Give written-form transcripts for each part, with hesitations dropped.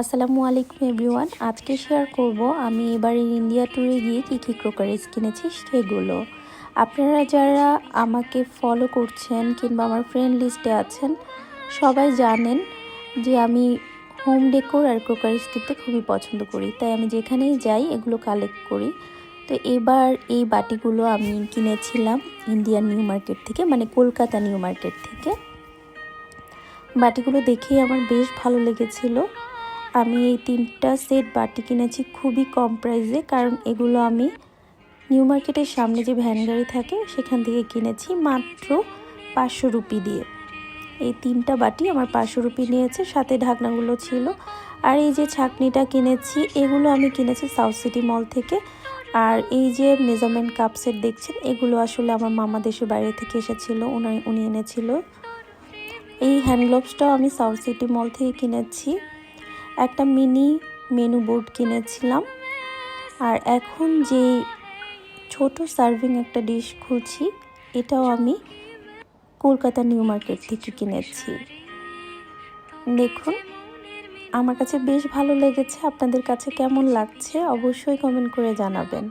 আসসালামু আলাইকুম এভরিওয়ান। আজকে শেয়ার করব আমি এবারে ইন্ডিয়া ট্যুরে গিয়ে কী ক্রোকারিজ কিনেছি সেগুলো। আপনারা যারা আমাকে ফলো করছেন কিংবা আমার ফ্রেন্ড লিস্টে আছেন সবাই জানেন যে আমি হোম ডেকোর আর ক্রোকারিজ কিনতে খুবই পছন্দ করি, তাই আমি যেখানেই যাই এগুলো কালেক্ট করি। তো এবার এই বাটিগুলো আমি কিনেছিলাম ইন্ডিয়ান নিউ মার্কেট থেকে, মানে কলকাতা নিউ মার্কেট থেকে। বাটিগুলো দেখেই আমার বেশ ভালো লেগেছিলো। আমি এই 3টা সেট বাটি কিনেছি খুবই কম প্রাইসে, কারণ এগুলো আমি নিউ মার্কেটের সামনে যে ভ্যান গাড়ি থাকে সেখান থেকে কিনেছি মাত্র 500 রুপি দিয়ে। এই 3টা বাটি আমার 500 রুপি নিয়েছে, সাথে ঢাকনাগুলো ছিল। আর এই যে ছাঁকনিটা কিনেছি এগুলো আমি কিনেছি সাউথ সিটি মল থেকে। আর এই যে মেজারমেন্ট কাপ সেট দেখছেন এগুলো আসলে আমার মামা দেশের বাইরে থেকে এসেছিলো, উনি এনেছিল। এই হ্যান্ড গ্লোভসটাও আমি সাউথ সিটি মল থেকে কিনেছি। একটা মিনি মেনু বোর্ড কিনেছিলাম। আর এখন যে ছোট সার্ভিং একটা ডিশ খুলছি এটাও আমি কলকাতা নিউ মার্কেট থেকে কিনেছি। দেখুন, আমার কাছে বেশ ভালো লেগেছে। আপনাদের কাছে কেমন লাগছে অবশ্যই কমেন্ট করে জানাবেন।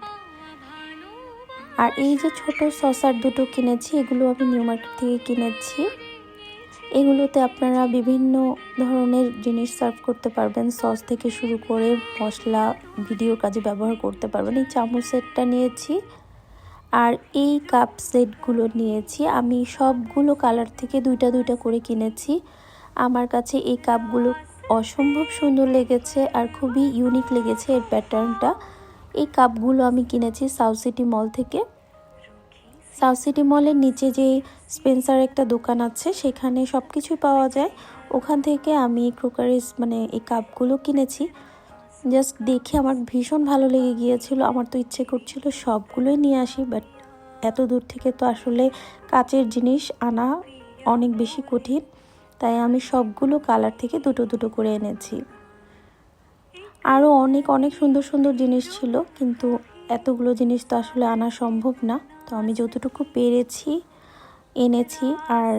আর এই যে ছোট সসার দুটো কিনেছি এগুলো আমি নিউ মার্কেট থেকে কিনেছি। এগুলোতে আপনারা বিভিন্ন ধরনের জিনিস সার্ভ করতে পারবেন, সস থেকে শুরু করে মশলা ভিডিওর কাজে ব্যবহার করতে পারবেন। এই চামচ সেটটা নিয়েছি আর এই কাপ সেটগুলো নিয়েছি। আমি সবগুলো কালার থেকে দুইটা দুইটা করে কিনেছি। আমার কাছে এই কাপগুলো অসম্ভব সুন্দর লেগেছে আর খুবই ইউনিক লেগেছে এর প্যাটার্নটা। এই কাপগুলো আমি কিনেছি সাউথ সিটি মল থেকে। সাউথ সিটি মলের নিচে যে স্পেন্সার একটা দোকান আছে সেখানে সব কিছুই পাওয়া যায়। ওখান থেকে আমি ক্রোকারিজ মানে এই কাপগুলো কিনেছি। জাস্ট দেখে আমার ভীষণ ভালো লেগে গিয়েছিল। আমার তো ইচ্ছে করছিল সবগুলোই নিয়ে আসি, বাট এত দূর থেকে তো আসলে কাচের জিনিস আনা অনেক বেশি কঠিন, তাই আমি সবগুলো কালার থেকে দুটো দুটো করে এনেছি। আরও অনেক অনেক সুন্দর সুন্দর জিনিস ছিল, কিন্তু এতগুলো জিনিস তো আসলে আনা সম্ভব না। তো আমি যতটুকু পেরেছি এনেছি। আর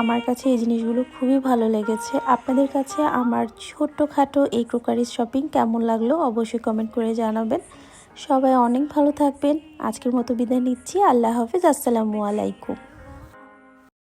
আমার কাছে এই জিনিসগুলো খুবই ভালো লেগেছে। আপনাদের কাছে আমার ছোট্টখাটো এই ক্রোকারিজ শপিং কেমন লাগলো অবশ্যই কমেন্ট করে জানাবেন। সবাই অনেক ভালো থাকবেন। আজকের মতো বিদায় নিচ্ছি। আল্লাহ হাফিজ। আসসালামু আলাইকুম।